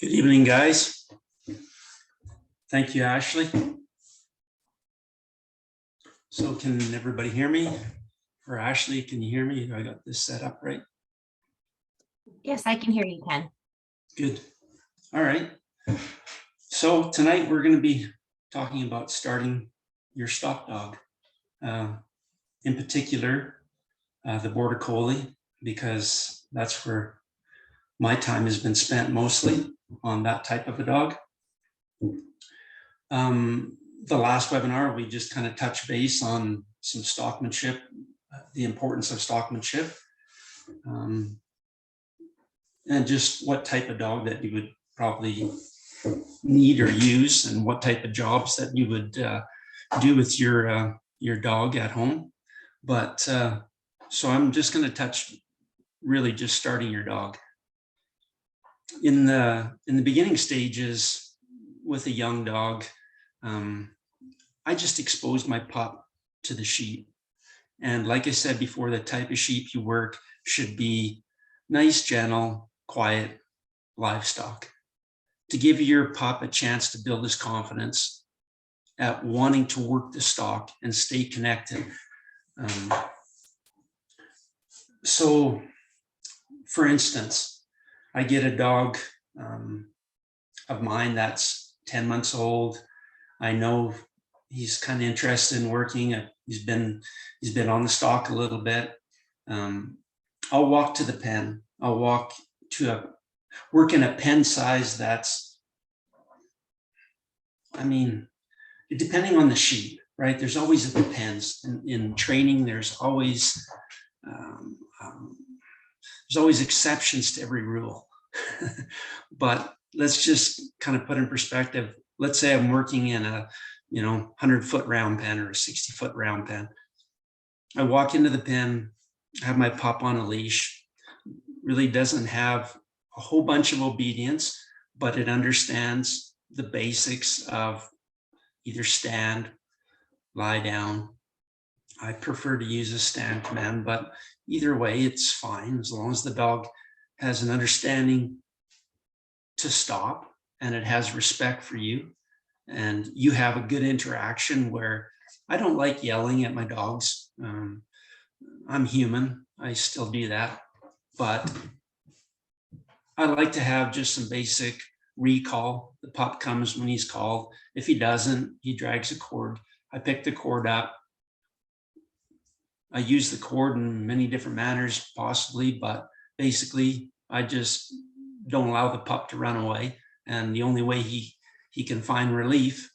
Good evening, guys. Thank you, Ashley. So can everybody hear me? Or Ashley, can you hear me? I got this set up right? Yes, I can hear you, Ken. Good. All right. So tonight we're going to be talking about starting your stock dog. In particular, the Border Collie, because that's where my time has been spent mostly on that type of a dog. The last webinar, we just kind of touched base on some stockmanship, the importance of stockmanship, and just what type of dog that you would probably need or use, and what type of jobs that you would do with your dog at home. But so I'm just going to touch really just starting your dog. In the beginning stages with a young dog, I just exposed my pup to the sheep. And like I said before, the type of sheep you work should be nice, gentle, quiet livestock to give your pup a chance to build his confidence at wanting to work the stock and stay connected. So, for instance, I get a dog of mine that's 10 months old. I know he's kind of interested in working. He's been on the stock a little bit. I'll walk to the pen. I'll work in a pen size that's, depending on the sheep, right? There's always, it depends. In training, there's always exceptions to every rule. But let's just kind of put in perspective. Let's say I'm working in a 100-foot round pen or a 60-foot round pen. I walk into the pen, have my pup on a leash, really doesn't have a whole bunch of obedience, but it understands the basics of either stand, lie down. I prefer to use a stand command, but either way, it's fine as long as the dog has an understanding to stop and it has respect for you and you have a good interaction. Where I don't like yelling at my dogs. I'm human. I still do that. But I like to have just some basic recall. The pup comes when he's called. If he doesn't, he drags a cord. I pick the cord up. I use the cord in many different manners, possibly, but basically, I just don't allow the pup to run away. And the only way he can find release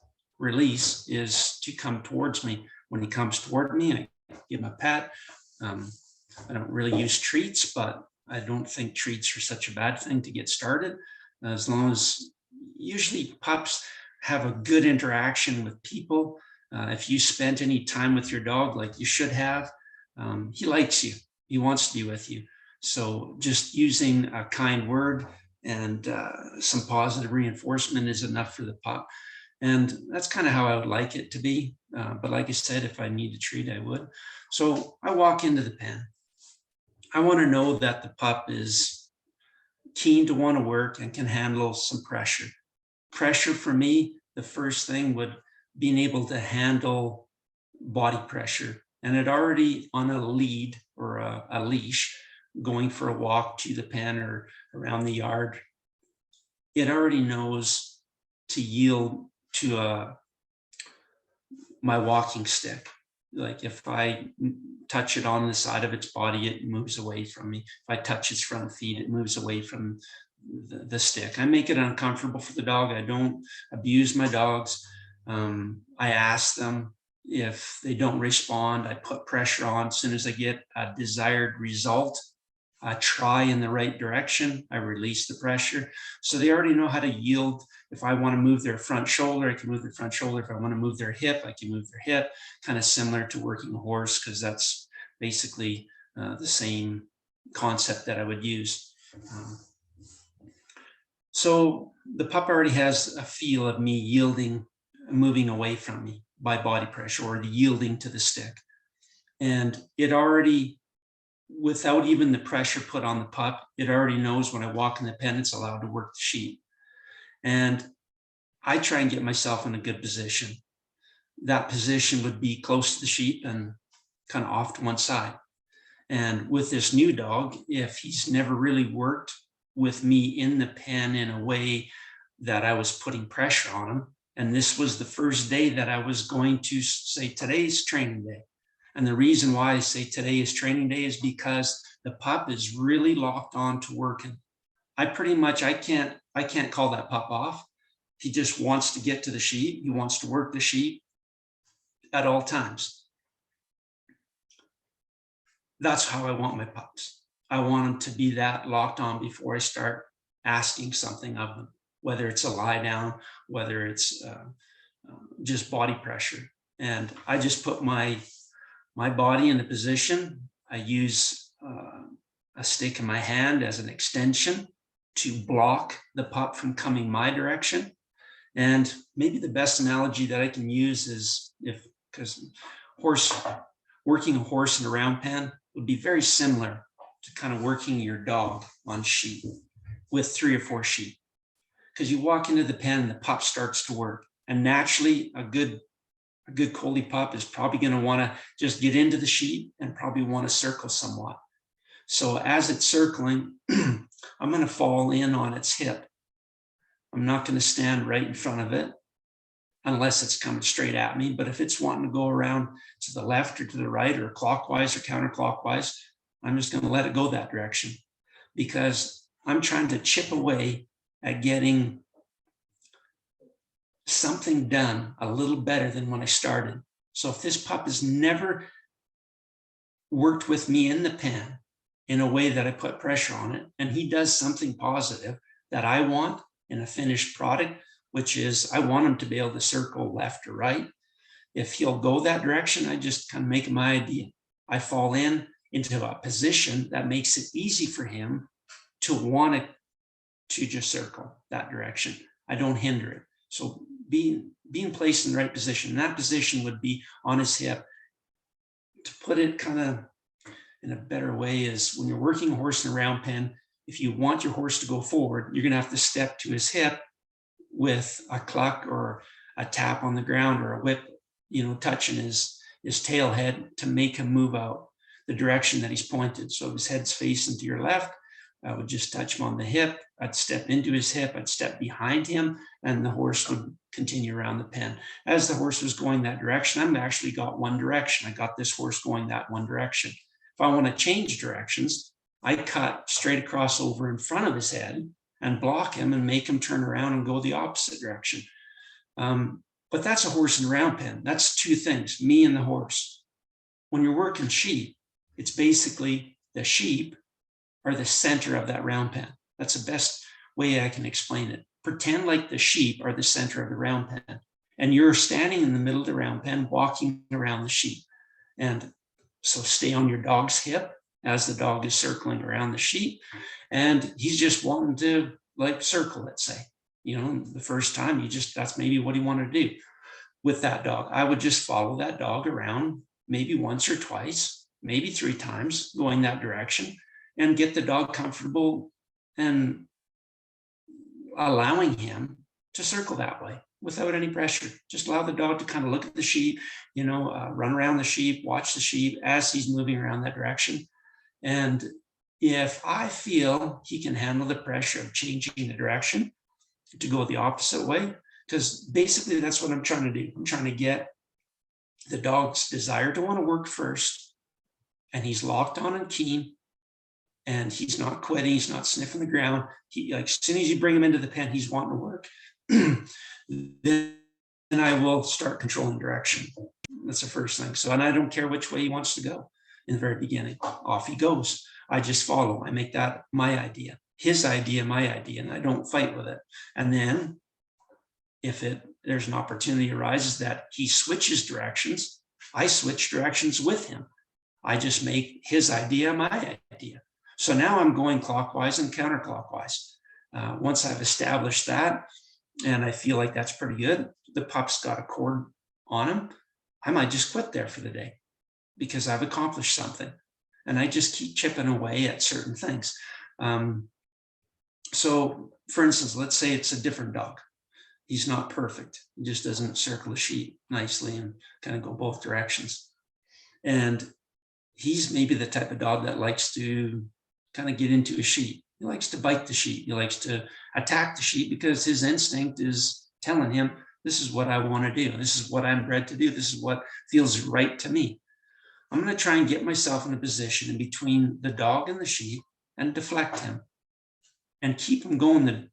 is to come towards me. When he comes toward me, I give him a pat. I don't really use treats, but I don't think treats are such a bad thing to get started. As long as usually pups have a good interaction with people. If you spent any time with your dog like you should have, he likes you. He wants to be with you. So just using a kind word and some positive reinforcement is enough for the pup. And that's kind of how I would like it to be. But like I said, if I need to treat, I would. So I walk into the pen. I want to know that the pup is keen to want to work and can handle some pressure. Pressure for me, the first thing would being able to handle body pressure. And it already on a lead or a leash, going for a walk to the pen or around the yard, it already knows to yield to my walking stick. Like if I touch it on the side of its body, it moves away from me. If I touch its front feet, it moves away from the stick. I make it uncomfortable for the dog. I don't abuse my dogs. I ask them. If they don't respond, I put pressure on. As soon as I get a desired result, I try in the right direction, I release the pressure. So they already know how to yield. If I want to move their front shoulder, I can move their front shoulder. If I want to move their hip, I can move their hip. Kind of similar to working a horse, because that's basically the same concept that I would use. So the pup already has a feel of me yielding, moving away from me by body pressure, or the yielding to the stick. And it already, without even the pressure put on the pup, it already knows when I walk in the pen, it's allowed to work the sheep. And I try and get myself in a good position. That position would be close to the sheep and kind of off to one side. And with this new dog, if he's never really worked with me in the pen in a way that I was putting pressure on him, and this was the first day that I was going to say, today's training day. And the reason why I say today is training day is because the pup is really locked on to working. I can't call that pup off. He just wants to get to the sheep. He wants to work the sheep at all times. That's how I want my pups. I want them to be that locked on before I start asking something of them, whether it's a lie down, whether it's just body pressure. And I just put my body in a position. I use a stick in my hand as an extension to block the pup from coming my direction. And maybe the best analogy that I can use is because working a horse in a round pen would be very similar to kind of working your dog on sheep with 3 or 4 sheep. Because you walk into the pen and the pup starts to work. And naturally, a good collie pup is probably going to want to just get into the sheep and probably want to circle somewhat. So as it's circling, I'm going to fall in on its hip. I'm not going to stand right in front of it unless it's coming straight at me. But if it's wanting to go around to the left or to the right or clockwise or counterclockwise, I'm just going to let it go that direction, because I'm trying to chip away at getting something done a little better than when I started. So if this pup has never worked with me in the pen in a way that I put pressure on it, and he does something positive that I want in a finished product, which is I want him to be able to circle left or right. If he'll go that direction, I just kind of make him my idea. I fall into a position that makes it easy for him to want to just circle that direction. I don't hinder it. So being placed in the right position, and that position would be on his hip. To put it kind of in a better way is when you're working a horse in a round pen, if you want your horse to go forward, you're going to have to step to his hip with a cluck or a tap on the ground or a whip, touching his tail head to make him move out the direction that he's pointed. So if his head's facing to your left, I would just touch him on the hip. I'd step into his hip. I'd step behind him, and the horse would continue around the pen. As the horse was going that direction, I've actually got one direction. I got this horse going that one direction. If I want to change directions, I cut straight across over in front of his head and block him and make him turn around and go the opposite direction. But that's a horse in a round pen. That's 2 things, me and the horse. When you're working sheep, it's basically the sheep are the center of that round pen. That's the best way I can explain it. Pretend like the sheep are the center of the round pen, and you're standing in the middle of the round pen, walking around the sheep. And so stay on your dog's hip as the dog is circling around the sheep, and he's just wanting to circle, let's say. The first time that's maybe what he wanted to do with that dog. I would just follow that dog around maybe once or twice, maybe 3 times going that direction, and get the dog comfortable and allowing him to circle that way without any pressure. Just allow the dog to kind of look at the sheep, run around the sheep, watch the sheep as he's moving around that direction. And if I feel he can handle the pressure of changing the direction to go the opposite way, because basically that's what I'm trying to do. I'm trying to get the dog's desire to want to work first, and he's locked on and keen, and he's not quitting, he's not sniffing the ground. As soon as you bring him into the pen, he's wanting to work. Then I will start controlling direction. That's the first thing. So, and I don't care which way he wants to go in the very beginning. Off he goes. I just follow. I make that my idea, his idea, my idea, and I don't fight with it. And then if there's an opportunity arises that he switches directions, I switch directions with him. I just make his idea my idea. So now I'm going clockwise and counterclockwise. Once I've established that, and I feel like that's pretty good, the pup's got a cord on him, I might just quit there for the day because I've accomplished something. And I just keep chipping away at certain things. So for instance, let's say it's a different dog. He's not perfect. He just doesn't circle the sheet nicely and kind of go both directions. And he's maybe the type of dog that likes to kind of get into a sheet. He likes to bite the sheet. He likes to attack the sheet because his instinct is telling him, this is what I want to do. This is what I'm bred to do. This is what feels right to me. I'm going to try and get myself in a position in between the dog and the sheet and deflect him and keep him going the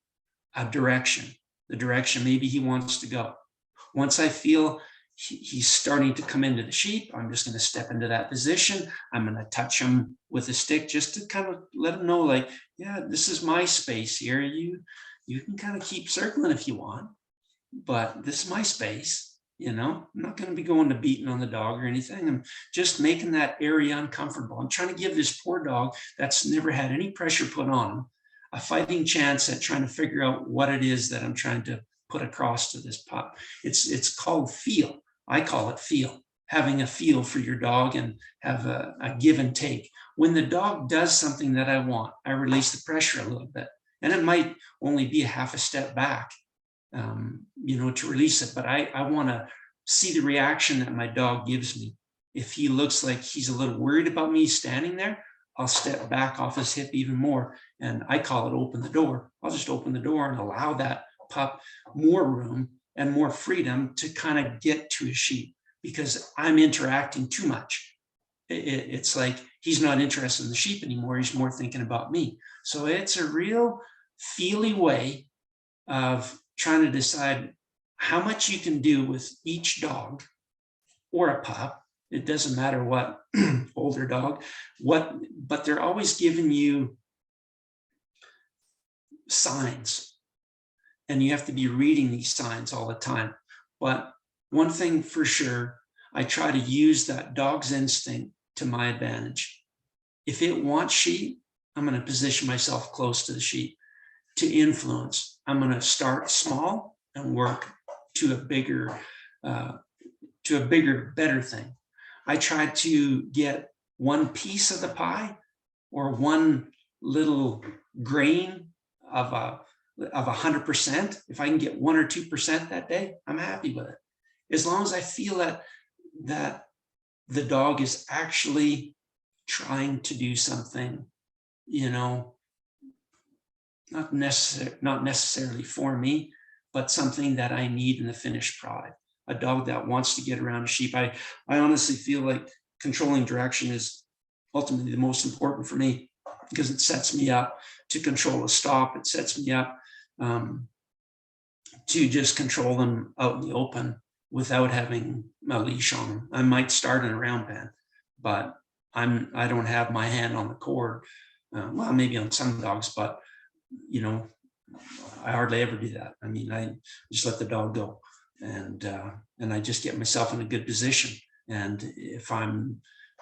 direction maybe he wants to go. Once I feel he's starting to come into the sheep, I'm just going to step into that position. I'm going to touch him with a stick just to kind of let him know, like, yeah, this is my space here. You can kind of keep circling if you want, but this is my space. You know, I'm not going to be going to beating on the dog or anything. I'm just making that area uncomfortable. I'm trying to give this poor dog that's never had any pressure put on him a fighting chance at trying to figure out what it is that I'm trying to put across to this pup. It's called feel. I call it feel. Having a feel for your dog and have a give and take. When the dog does something that I want, I release the pressure a little bit. And it might only be a half a step back, to release it. But I want to see the reaction that my dog gives me. If he looks like he's a little worried about me standing there, I'll step back off his hip even more. And I call it open the door. I'll just open the door and allow that pup more room and more freedom to kind of get to his sheep, because I'm interacting too much. It's like he's not interested in the sheep anymore. He's more thinking about me. So it's a real feely way of trying to decide how much you can do with each dog or a pup. It doesn't matter what, older dog, but they're always giving you signs, and you have to be reading these signs all the time. But one thing for sure, I try to use that dog's instinct to my advantage. If it wants sheep, I'm going to position myself close to the sheep. To influence, I'm going to start small and work to a bigger, better thing. I try to get one piece of the pie or one little grain of 100%. If I can get 1 or 2% that day, I'm happy with it. As long as I feel that the dog is actually trying to do something, not necessarily for me, but something that I need in the finished product. A dog that wants to get around a sheep. I honestly feel like controlling direction is ultimately the most important for me, because it sets me up to control a stop. It sets me up to just control them out in the open without having a leash on them. I might start in a round pen, but I don't have my hand on the cord. Well, maybe on some dogs, but I hardly ever do that. I mean, I just let the dog go, and I just get myself in a good position. And if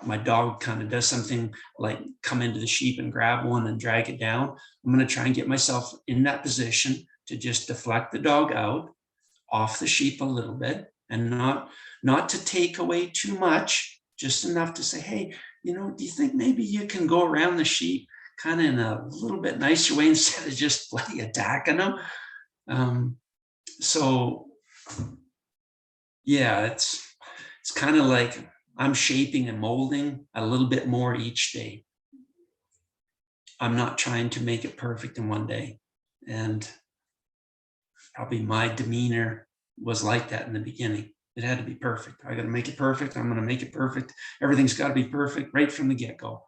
my dog kind of does something like come into the sheep and grab one and drag it down, I'm going to try and get myself in that position to just deflect the dog out off the sheep a little bit, and not to take away too much, just enough to say, hey, do you think maybe you can go around the sheep kind of in a little bit nicer way instead of just bloody attacking them? So yeah, it's kind of like I'm shaping and molding a little bit more each day. I'm not trying to make it perfect in one day. And probably my demeanor was like that in the beginning. It had to be perfect. I got to make it perfect. I'm going to make it perfect. Everything's got to be perfect right from the get-go.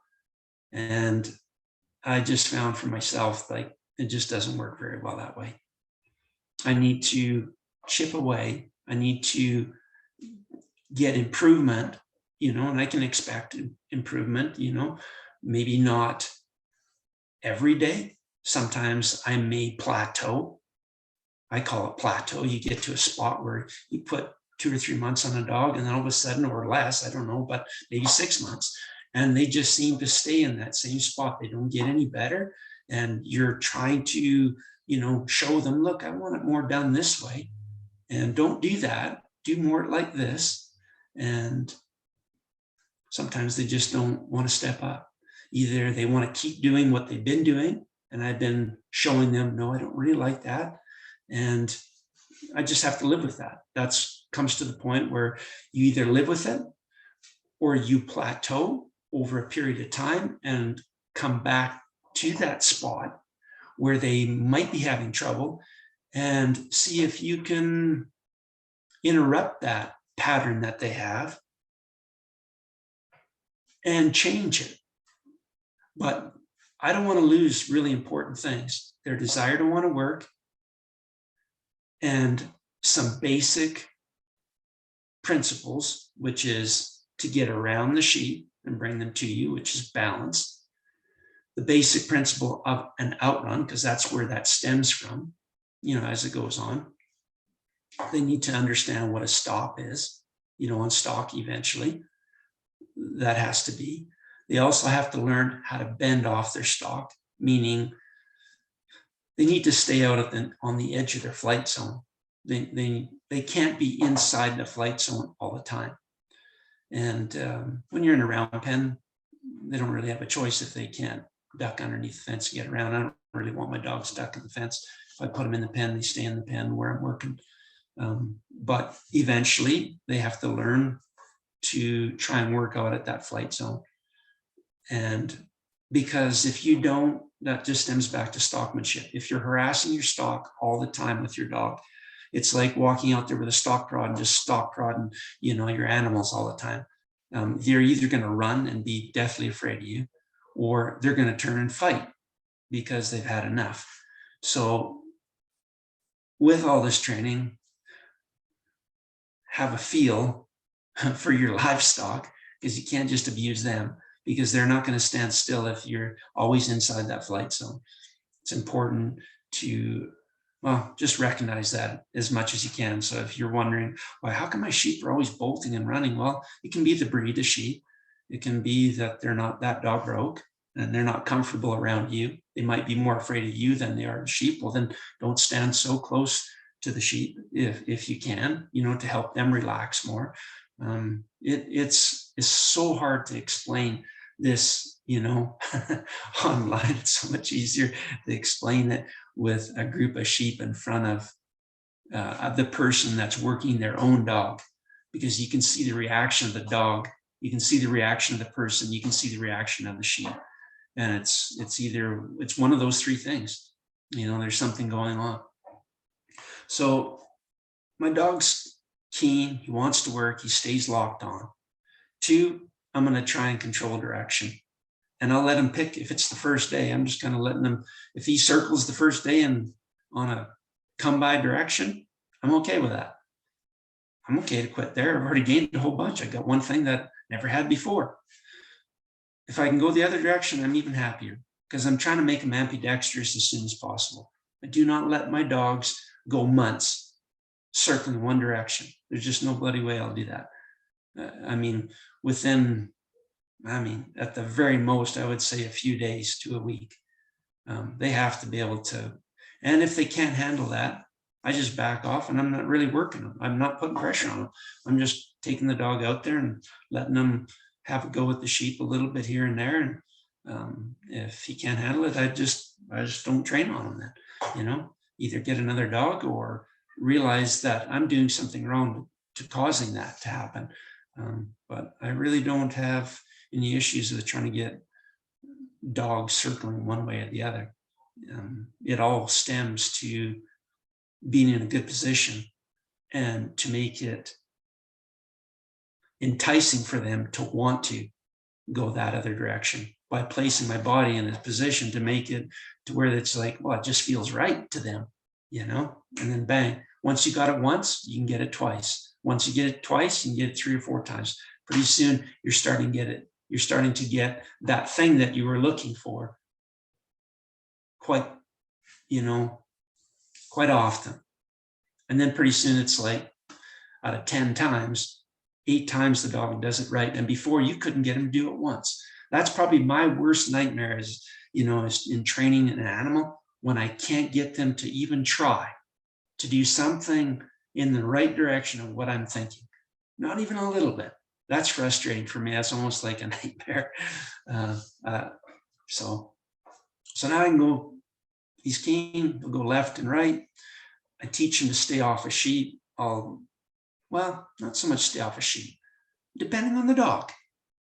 And I just found for myself, like, it just doesn't work very well that way. I need to chip away. I need to get improvement, and I can expect improvement, maybe not every day. Sometimes I may plateau. I call it plateau. You get to a spot where you put 2 or 3 months on a dog, and then all of a sudden, or less, I don't know, but maybe 6 months, and they just seem to stay in that same spot. They don't get any better. And you're trying to, show them, look, I want it more done this way. And don't do that. Do more like this. And sometimes they just don't want to step up. Either they want to keep doing what they've been doing, And I've been showing them, no, I don't really like that. And I just have to live with that. That's comes to the point where you either live with it or you plateau over a period of time and come back to that spot where they might be having trouble and see if you can interrupt that pattern that they have and change it. But I don't want to lose really important things: their desire to want to work and some basic principles, which is to get around the sheep and bring them to you, which is balance. The basic principle of an outrun, because that's where that stems from, as it goes on. They need to understand what a stop is, on stalk eventually. That has to be. They also have to learn how to bend off their stalk, meaning they need to stay out on the edge of their flight zone. They can't be inside the flight zone all the time. And when you're in a round pen, they don't really have a choice if they can't duck underneath the fence and get around. I don't really want my dogs stuck in the fence. If I put them in the pen, they stay in the pen where I'm working. But eventually they have to learn to try and work out at that flight zone. And because if you don't, that just stems back to stockmanship. If you're harassing your stock all the time with your dog, it's like walking out there with a stock prod and just stock prodding, your animals all the time. They're either going to run and be deathly afraid of you, or they're going to turn and fight because they've had enough. So with all this training, have a feel for your livestock, because you can't just abuse them, because they're not going to stand still if you're always inside that flight zone. It's important to, just recognize that as much as you can. So if you're wondering, well, how come my sheep are always bolting and running? Well, it can be the breed of sheep. It can be that they're not that dog broke and they're not comfortable around you. They might be more afraid of you than they are of sheep. Well, then don't stand so close to the sheep if you can, to help them relax more. It's so hard to explain this, online. It's so much easier to explain it with a group of sheep in front of the person that's working their own dog, because you can see the reaction of the dog, you can see the reaction of the person, you can see the reaction of the sheep, and it's one of those three things. There's something going on. So my dog's keen, he wants to work, he stays locked on. 2, I'm going to try and control direction. And I'll let him pick. If it's the first day, I'm just kind of letting him, if he circles the first day and on a come by direction, I'm okay with that. I'm okay to quit there. I've already gained a whole bunch. I got one thing that I never had before. If I can go the other direction, I'm even happier, because I'm trying to make them ambidextrous as soon as possible. I do not let my dogs go months circling one direction. There's just no bloody way I'll do that. At the very most, I would say a few days to a week. They have to be able to, and if they can't handle that, I just back off and I'm not really working them. I'm not putting pressure on them. I'm just taking the dog out there and letting them have a go with the sheep a little bit here and there. And if he can't handle it, I just don't train on him then, either get another dog or realize that I'm doing something wrong to causing that to happen. But I really don't have any issues with trying to get dogs circling one way or the other. It all stems to being in a good position and to make it enticing for them to want to go that other direction by placing my body in a position to make it to where it's like, well, it just feels right to them, and then bang. Once you got it once, you can get it twice. Once you get it twice, you can get it 3 or 4 times. Pretty soon you're starting to get it. You're starting to get that thing that you were looking for quite often. And then pretty soon it's like out of 10 times, 8 times the dog does it right. And before, you couldn't get him to do it once. That's probably my worst nightmare is in training an animal, when I can't get them to even try to do something in the right direction of what I'm thinking. Not even a little bit. That's frustrating for me. That's almost like a nightmare. So now I can go He's keen, he'll go left and right. I teach him to stay off a sheet. Well, not so much stay off a sheet, depending on the dog,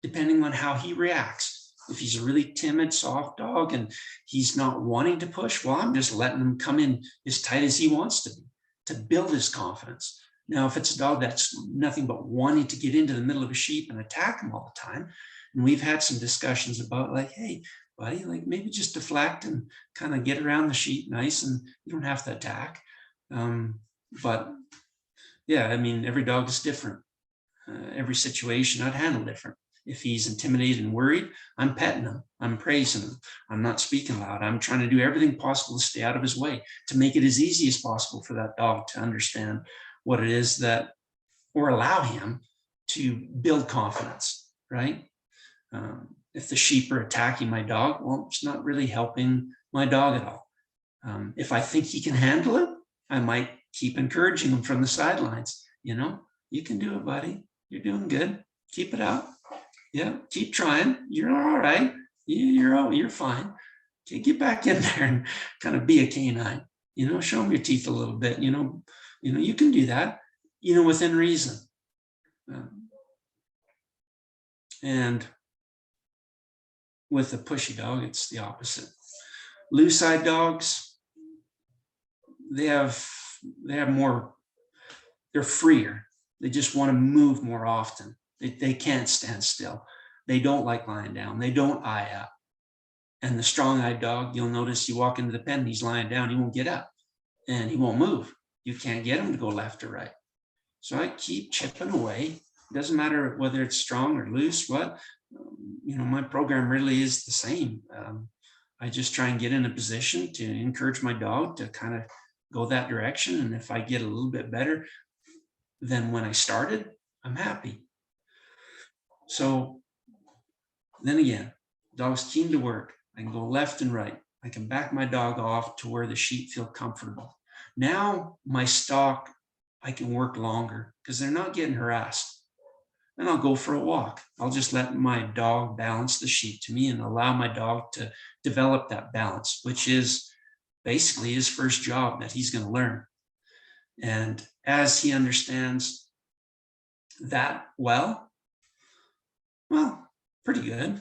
depending on how he reacts. If he's a really timid, soft dog and he's not wanting to push, well, I'm just letting him come in as tight as he wants to be to build his confidence. Now, if it's a dog that's nothing but wanting to get into the middle of a sheep and attack him all the time, and we've had some discussions about like, hey, buddy, like maybe just deflect and kind of get around the sheet nice, and you don't have to attack. But yeah, I mean, every dog is different. Every situation I'd handle different. If he's intimidated and worried, I'm petting him, I'm praising him, I'm not speaking loud. I'm trying to do everything possible to stay out of his way, to make it as easy as possible for that dog to understand what it is that, or allow him to build confidence, right? If the sheep are attacking my dog, well, it's not really helping my dog at all. If I think he can handle it, I might keep encouraging him from the sidelines. You know, you can do it, buddy. You're doing good. Keep it up. Yeah, keep trying. You're all right. You're fine. Okay, get back in there and kind of be a canine. You know, show him your teeth a little bit. You know, you can do that. You know, within reason. And with a pushy dog, it's the opposite. Loose-eyed dogs, they have more. They're freer. They just want to move more often. They can't stand still. They don't like lying down. They don't eye up. And the strong-eyed dog, you'll notice you walk into the pen, he's lying down, he won't get up and he won't move. You can't get him to go left or right. So I keep chipping away. It doesn't matter whether it's strong or loose, my program really is the same. I just try and get in a position to encourage my dog to kind of go that direction. And if I get a little bit better than when I started, I'm happy. So then again, dog's keen to work. I can go left and right. I can back my dog off to where the sheep feel comfortable. Now my stock, I can work longer because they're not getting harassed. Then I'll go for a walk. I'll just let my dog balance the sheep to me and allow my dog to develop that balance, which is basically his first job that he's going to learn. And as he understands that well, pretty good,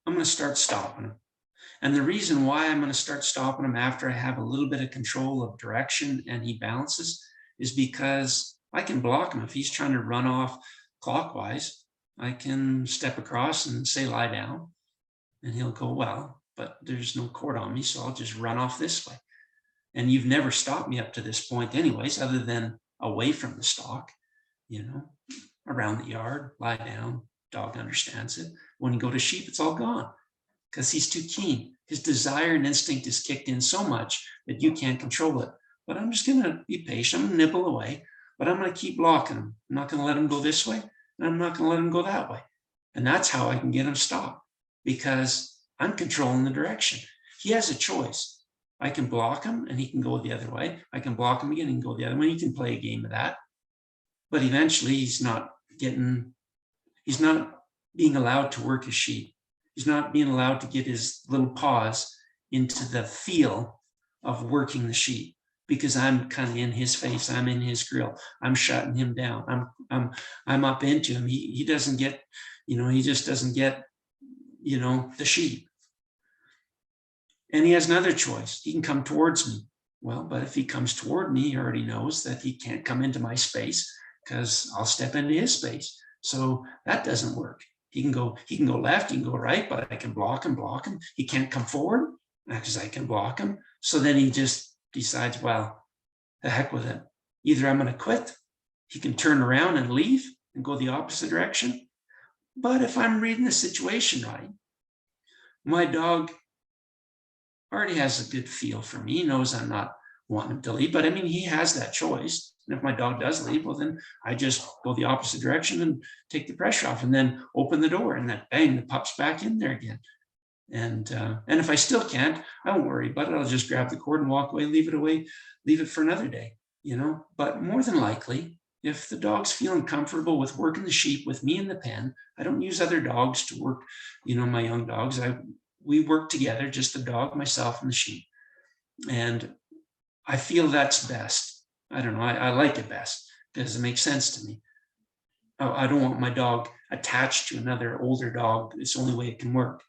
I'm going to start stopping him. And the reason why I'm going to start stopping him after I have a little bit of control of direction and he balances is because I can block him. If he's trying to run off clockwise, I can step across and say, lie down. And he'll go, well, but there's no cord on me, so I'll just run off this way. And you've never stopped me up to this point anyways, other than away from the stock, around the yard, lie down, dog understands it. When you go to sheep, it's all gone because he's too keen. His desire and instinct is kicked in so much that you can't control it. But I'm just going to be patient. I'm going to nibble away, but I'm going to keep blocking him. I'm not going to let him go this way, and I'm not going to let him go that way. And that's how I can get him stopped, because I'm controlling the direction. He has a choice. I can block him and he can go the other way. I can block him again and go the other way. He can play a game of that. But eventually he's not being allowed to work his sheep. He's not being allowed to get his little paws into the feel of working the sheep, because I'm kind of in his face. I'm in his grill. I'm shutting him down. I'm up into him. He doesn't get, he just doesn't get, the sheep. And he has another choice. He can come towards me. Well, but if he comes toward me, he already knows that he can't come into my space because I'll step into his space. So that doesn't work. He can go left, he can go right, but I can block him. He can't come forward because I can block him. So then he just decides, well, the heck with it. Either I'm going to quit, he can turn around and leave and go the opposite direction. But if I'm reading the situation right, my dog already has a good feel for me. He knows I'm not wanting him to leave, but he has that choice. And if my dog does leave, well, then I just go the opposite direction and take the pressure off and then open the door, and then bang, the pup's back in there again. And if I still can't, I won't worry about it. I'll just grab the cord and walk away, leave it for another day, But more than likely, if the dog's feeling comfortable with working the sheep with me in the pen, I don't use other dogs to work, my young dogs. We work together, just the dog, myself, and the sheep. And I feel that's best. I don't know, I like it best because it makes sense to me. I don't want my dog attached to another older dog. It's the only way it can work.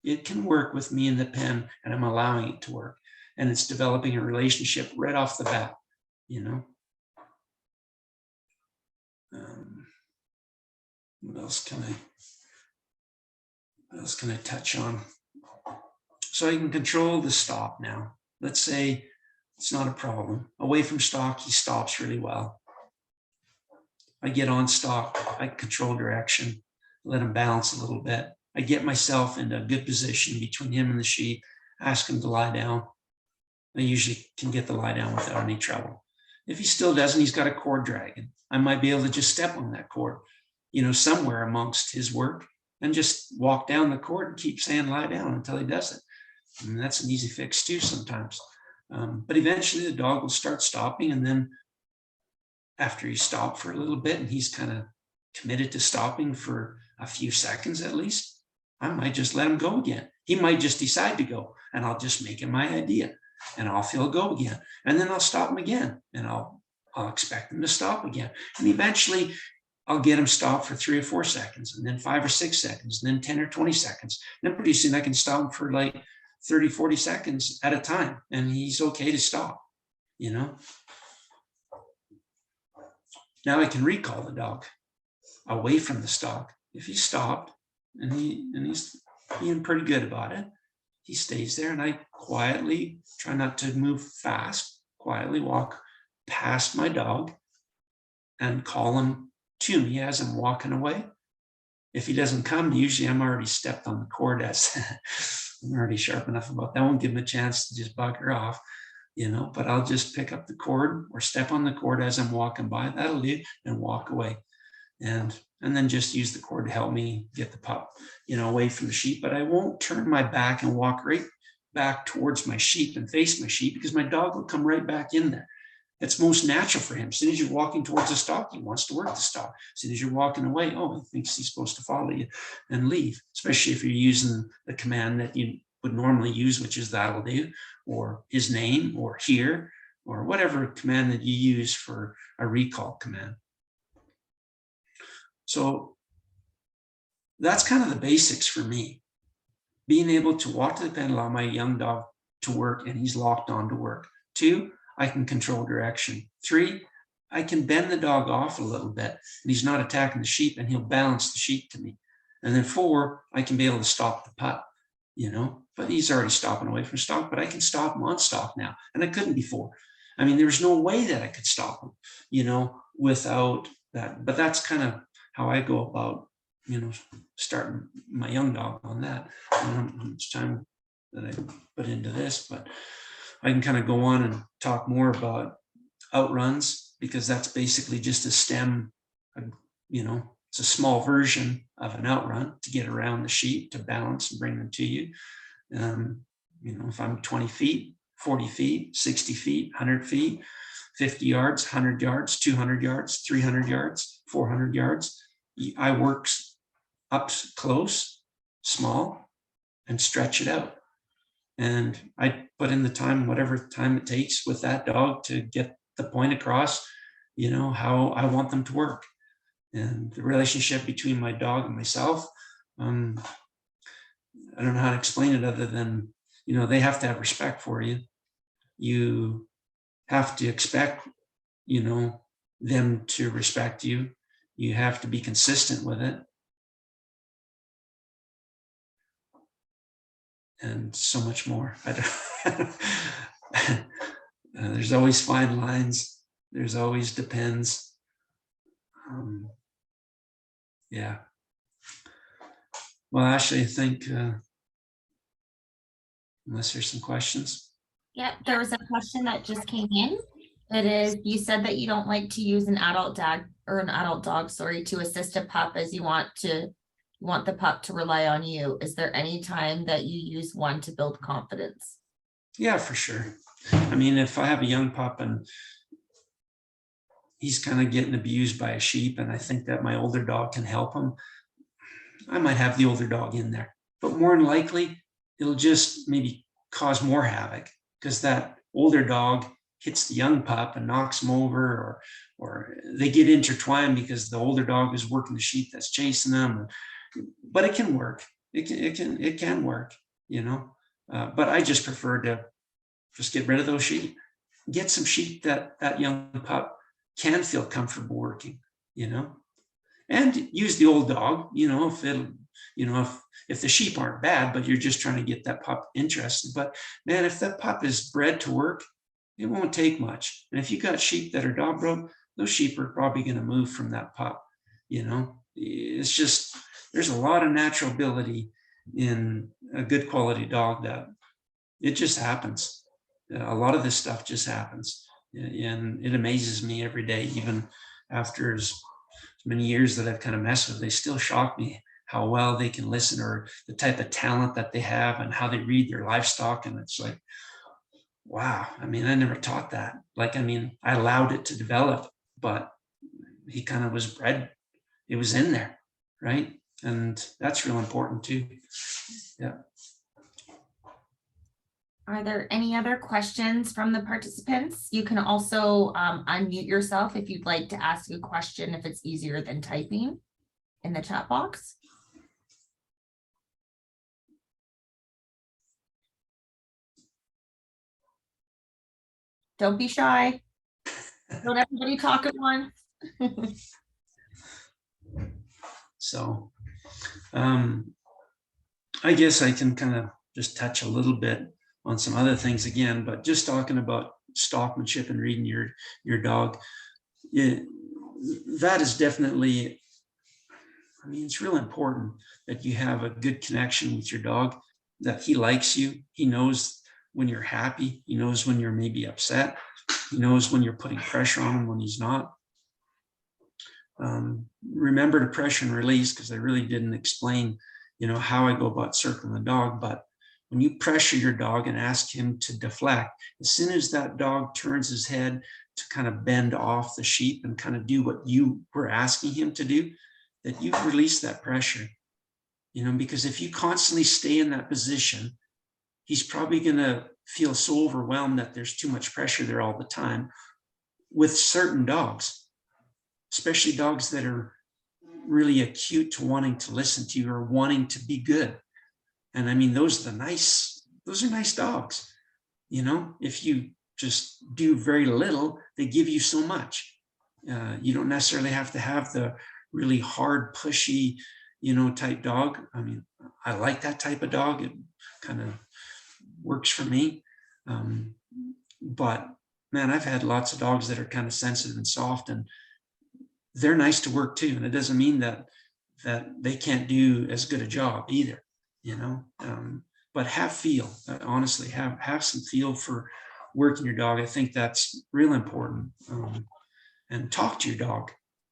It can work with me in the pen, and I'm allowing it to work. And it's developing a relationship right off the bat, you know. What else can I touch on? So I can control the stop now. Let's say it's not a problem. Away from stock, he stops really well. I get on stock, I control direction, let him balance a little bit. I get myself into a good position between him and the sheep, ask him to lie down. I usually can get the lie down without any trouble. If he still doesn't, he's got a cord dragging. I might be able to just step on that cord, you know, somewhere amongst his work, and just walk down the cord and keep saying lie down until he does it. And that's an easy fix too sometimes. But eventually the dog will start stopping, and then after he stopped for a little bit and he's kind of committed to stopping for a few seconds at least, I might just let him go again. He might just decide to go, and I'll just make it my idea, and I'll feel go again. And then I'll stop him again, and I'll expect him to stop again. And eventually I'll get him stopped for 3 or 4 seconds, and then 5 or 6 seconds, and then 10 or 20 seconds. And then pretty soon I can stop him for like 30, 40 seconds at a time, and he's okay to stop, you know. Now I can recall the dog away from the stock. If he stopped and he's being pretty good about it, he stays there, and I quietly try not to move fast, quietly walk past my dog and call him to me as I'm walking away. If he doesn't come, usually I'm already stepped on the cord, as I'm already sharp enough about that. I won't give him a chance to just bugger off, you know, but I'll just pick up the cord or step on the cord as I'm walking by. That'll do, and walk away. And then just use the cord to help me get the pup, you know, away from the sheep. But I won't turn my back and walk right back towards my sheep and face my sheep, because my dog will come right back in there. It's most natural for him. As soon as you're walking towards the stock, he wants to work the stock. As soon as you're walking away, oh, he thinks he's supposed to follow you and leave, especially if you're using the command that you would normally use, which is that'll do, or his name, or here, or whatever command that you use for a recall command. So that's kind of the basics for me. Being able to walk to the pen, allow my young dog to work, and he's locked on to work. 2, I can control direction. 3, I can bend the dog off a little bit, and he's not attacking the sheep, and he'll balance the sheep to me. And then 4, I can be able to stop the pup, you know, but he's already stopping away from stock, but I can stop him on stock now, and I couldn't before. I mean, there's no way that I could stop him, you know, without that. But that's kind of how I go about, you know, starting my young dog on that. I don't know how much time that I put into this, but I can kind of go on and talk more about outruns, because that's basically just a stem, you know, it's a small version of an outrun to get around the sheep, to balance and bring them to you. You know, if I'm 20 feet, 40 feet, 60 feet, 100 feet, 50 yards, 100 yards, 200 yards, 300 yards, 400 yards, I work up close, small, and stretch it out. And I put in the time, whatever time it takes with that dog to get the point across, you know, how I want them to work. And the relationship between my dog and myself, I don't know how to explain it other than, you know, they have to have respect for you. You have to expect, you know, them to respect you. You have to be consistent with it. And so much more. There's always fine lines. There's always depends. Yeah. Well, actually, I think, unless there's some questions. Yep, there was a question that just came in. It is, you said that you don't like to use an adult dog, sorry, to assist a pup, as you want the pup to rely on you. Is there any time that you use one to build confidence? Yeah, for sure. I mean, if I have a young pup and he's kind of getting abused by a sheep, and I think that my older dog can help him, I might have the older dog in there. But more than likely, it'll just maybe cause more havoc because that older dog hits the young pup and knocks him over, or they get intertwined because the older dog is working the sheep that's chasing them. But it can work. It can work, you know. But I just prefer to just get rid of those sheep. Get some sheep that young pup can feel comfortable working, you know, and use the old dog, you know, if the sheep aren't bad, but you're just trying to get that pup interested. But man, if that pup is bred to work, it won't take much. And if you got sheep that are dog broke, those sheep are probably going to move from that pup. You know, it's just, there's a lot of natural ability in a good quality dog that it just happens. A lot of this stuff just happens. And it amazes me every day, even after as many years that I've kind of messed with, they still shock me how well they can listen, or the type of talent that they have and how they read their livestock. And it's like, wow, I mean, I never taught that. Like, I mean, I allowed it to develop, but he kind of was bred, it was in there, right? And that's real important too. Yeah. Are there any other questions from the participants? You can also unmute yourself if you'd like to ask a question, if it's easier than typing in the chat box. Don't be shy. Don't everybody talk at once. So I guess I can kind of just touch a little bit on some other things again, but just talking about stockmanship and reading your dog, that is definitely, I mean, it's real important that you have a good connection with your dog, that he likes you. He knows when you're happy. He knows when you're maybe upset. He knows when you're putting pressure on him, when he's not. Remember to pressure and release, because I really didn't explain, you know, how I go about circling the dog. But when you pressure your dog and ask him to deflect, as soon as that dog turns his head to kind of bend off the sheep and kind of do what you were asking him to do, that you've released that pressure, you know, because if you constantly stay in that position, he's probably going to feel so overwhelmed that there's too much pressure there all the time. With certain dogs, especially dogs that are really acute to wanting to listen to you or wanting to be good. And I mean, those are nice dogs. You know, if you just do very little, they give you so much. You don't necessarily have to have the really hard, pushy, you know, type dog. I mean, I like that type of dog. It kind of works for me. But man, I've had lots of dogs that are kind of sensitive and soft, and they're nice to work too. And it doesn't mean that they can't do as good a job either, you know. But have feel, honestly, have some feel for working your dog. I think that's real important. And talk to your dog,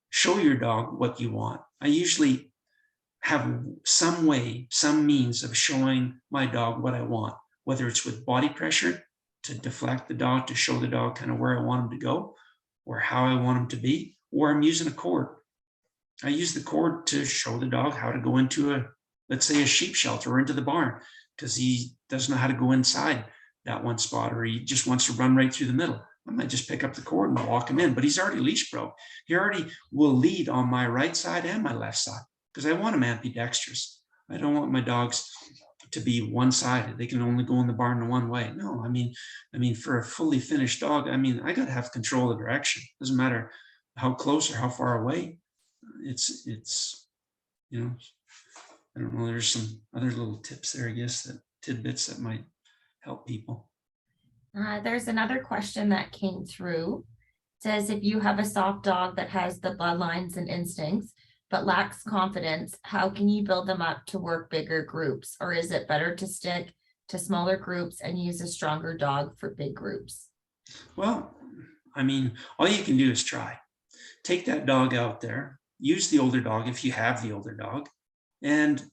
show your dog what you want. I usually have some way, some means of showing my dog what I want, whether it's with body pressure to deflect the dog, to show the dog kind of where I want him to go or how I want him to be, or I'm using a cord. I use the cord to show the dog how to go into let's say a sheep shelter or into the barn, because he doesn't know how to go inside that one spot, or he just wants to run right through the middle. I might just pick up the cord and walk him in, but he's already leash broke. He already will lead on my right side and my left side, because I want him ambidextrous. I don't want my dogs to be one-sided. They can only go in the barn in one way. No, I mean, for a fully finished dog, I mean, I got to have control of direction. Doesn't matter how close or how far away. It's, you know, I don't know. There's some other little tips there, I guess, that tidbits that might help people. There's another question that came through. It says, if you have a soft dog that has the bloodlines and instincts, but lacks confidence, how can you build them up to work bigger groups? Or is it better to stick to smaller groups and use a stronger dog for big groups? Well, I mean, all you can do is try. Take that dog out there, use the older dog if you have the older dog, and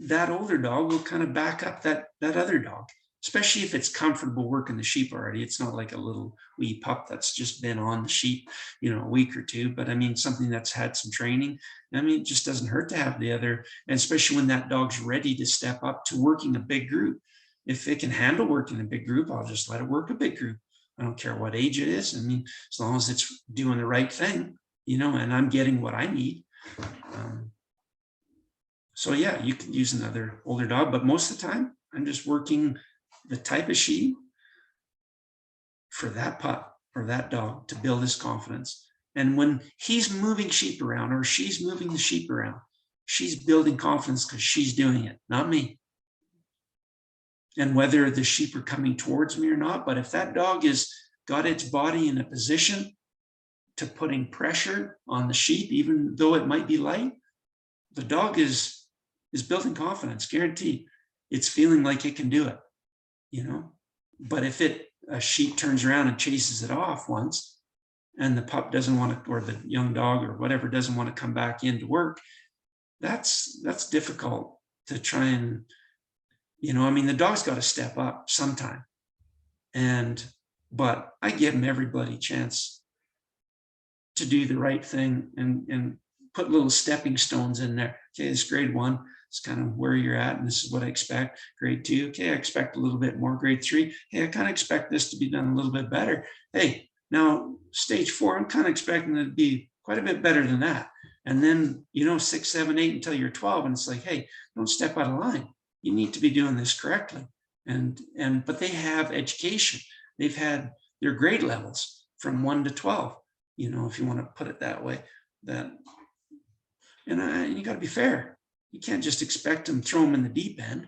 that older dog will kind of back up that other dog, especially if it's comfortable working the sheep already. It's not like a little wee pup that's just been on the sheep, you know, a week or two, but I mean, something that's had some training. I mean, it just doesn't hurt to have the other, and especially when that dog's ready to step up to working a big group. if it can handle working in a big group, I'll just let it work a big group. I don't care what age it is. I mean, as long as it's doing the right thing, you know, and I'm getting what I need. So yeah, you could use another older dog, but most of the time I'm just working the type of sheep for that pup or that dog to build his confidence. And when he's moving sheep around or she's moving the sheep around, she's building confidence because she's doing it, not me. And whether the sheep are coming towards me or not, but if that dog is got its body in a position to putting pressure on the sheep, even though it might be light, the dog is building confidence, guaranteed. It's feeling like it can do it, you know. But if a sheep turns around and chases it off once, and the pup doesn't want to, or the young dog or whatever doesn't want to come back in to work, that's difficult to try and, you know, I mean, the dog's got to step up sometime. But I give him every bloody chance to do the right thing and put little stepping stones in there. Okay, it's grade 1. It's kind of where you're at, and this is what I expect. Grade 2, okay, I expect a little bit more. Grade 3, hey, I kind of expect this to be done a little bit better. Hey, now stage 4, I'm kind of expecting it to be quite a bit better than that. And then, you know, 6, 7, 8 until you're 12, and it's like, hey, don't step out of line. You need to be doing this correctly. But they have education. They've had their grade levels from 1 to 12, you know, if you want to put it that way. And you got to be fair. You can't just expect them, throw them in the deep end.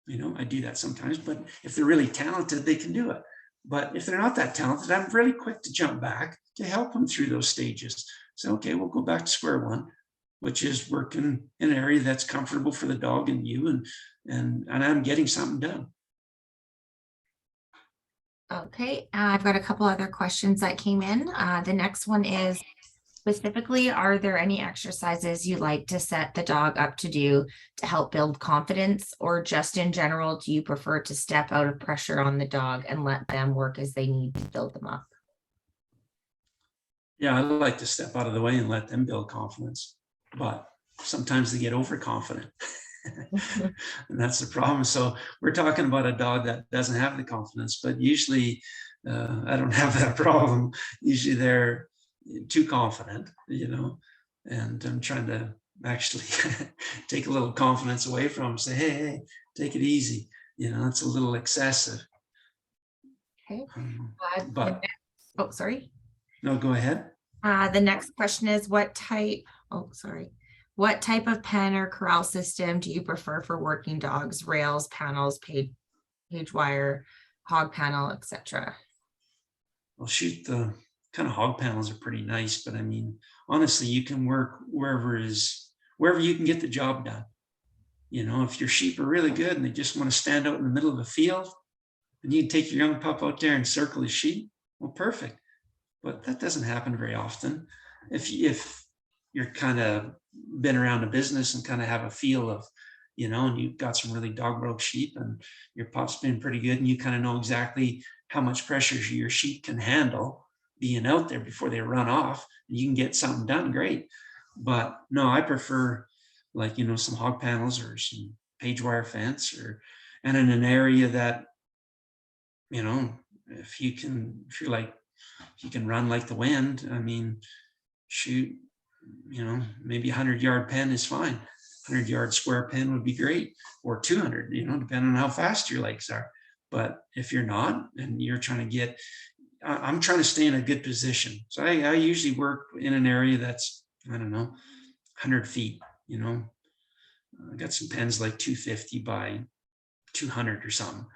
You know, I do that sometimes, but if they're really talented, they can do it. But if they're not that talented, I'm really quick to jump back to help them through those stages. So, okay, we'll go back to square one, which is working in an area that's comfortable for the dog and you, and I'm getting something done. Okay, I've got a couple other questions that came in. The next one is, specifically, are there any exercises you like to set the dog up to do to help build confidence, or just in general, do you prefer to step out of pressure on the dog and let them work as they need to build them up? Yeah, I like to step out of the way and let them build confidence, but sometimes they get overconfident. And that's the problem. So we're talking about a dog that doesn't have the confidence, but usually I don't have that problem. Usually they're too confident, you know, and I'm trying to actually take a little confidence away from them, say, hey, take it easy. You know, it's a little excessive. Okay. But oh, sorry. No, go ahead. The next question is, what type of pen or corral system do you prefer for working dogs? Rails, panels, page wire, hog panel, etc. Well, shoot, the kind of hog panels are pretty nice, but I mean, honestly, you can work wherever you can get the job done. You know, if your sheep are really good and they just want to stand out in the middle of a field, and you can take your young pup out there and circle his sheep, well, perfect. But that doesn't happen very often. If you're kind of been around a business and kind of have a feel of, you know, and you've got some really dog broke sheep and your pup's been pretty good and you kind of know exactly how much pressure your sheep can handle being out there before they run off, and you can get something done, great. But no, I prefer, like, you know, some hog panels or some page wire fence, and in an area that, you know, if you can run like the wind, I mean, shoot, you know, maybe 100-yard pen is fine. 100-yard square pen would be great, or 200, you know, depending on how fast your legs are. But if you're not, and you're trying to I'm trying to stay in a good position. So I usually work in an area that's, I don't know, 100 feet, you know. I got some pens like 250 by 200 or something,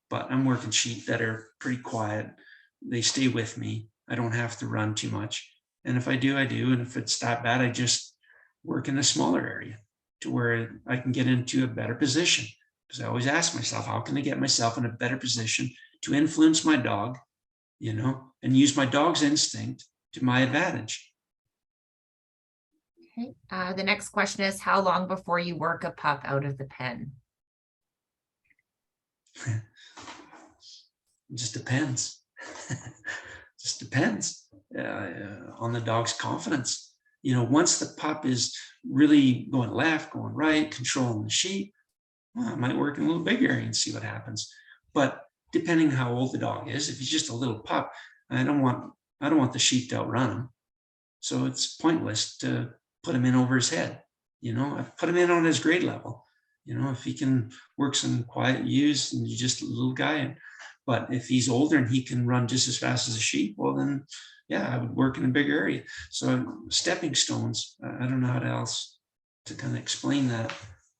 but I'm working sheep that are pretty quiet. They stay with me. I don't have to run too much. And if I do, I do. And if it's that bad, I just work in a smaller area to where I can get into a better position. Because I always ask myself, how can I get myself in a better position to influence my dog, you know, and use my dog's instinct to my advantage? Okay. The next question is, how long before you work a pup out of the pen? It just depends. Just depends on the dog's confidence. You know, once the pup is really going left, going right, controlling the sheep, Well, I might work in a little big area and see what happens. But depending how old the dog is, if he's just a little pup, I don't want the sheep to outrun him. So it's pointless to put him in over his head. I've put him in on his grade level. If he can work some quiet use and you're just a little guy. But if he's older and he can run just as fast as a sheep, well then, yeah, I would work in a big area. So stepping stones, I don't know how else to kind of explain that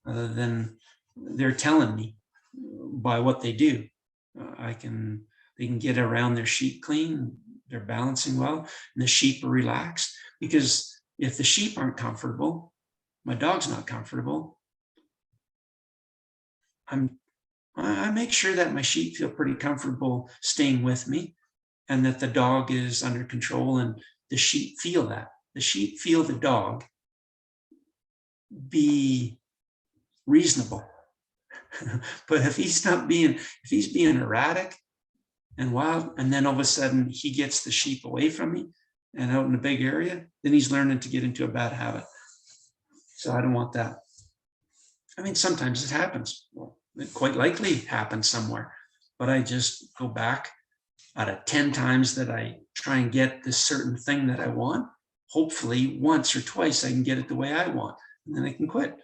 other than they're telling me by what they do. They can get around their sheep clean, they're balancing well, and the sheep are relaxed. Because if the sheep aren't comfortable, my dog's not comfortable. I make sure that my sheep feel pretty comfortable staying with me and that the dog is under control, and the sheep feel that. The sheep feel the dog be reasonable. But if he's being erratic and wild, and then all of a sudden he gets the sheep away from me and out in a big area, then he's learning to get into a bad habit. So I don't want that. I mean, sometimes it happens. Well, it quite likely happens somewhere, but I just go back out of 10 times that I try and get this certain thing that I want. Hopefully once or twice I can get it the way I want, and then I can quit.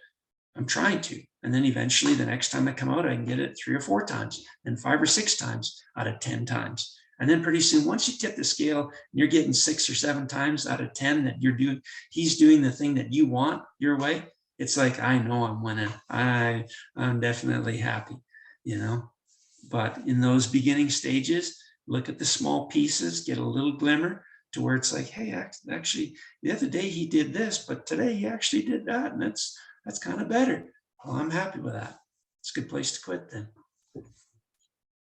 I'm trying to. And then eventually the next time I come out, I can get it 3 or 4 times, and 5 or 6 times out of 10 times. And then pretty soon, once you tip the scale and you're getting 6 or 7 times out of 10 that he's doing the thing that you want your way, it's like, I know I'm winning. I'm definitely happy, But in those beginning stages, look at the small pieces, get a little glimmer to where it's like, hey, actually, the other day he did this, but today he actually did that. And that's kind of better. Well, I'm happy with that. It's a good place to quit then.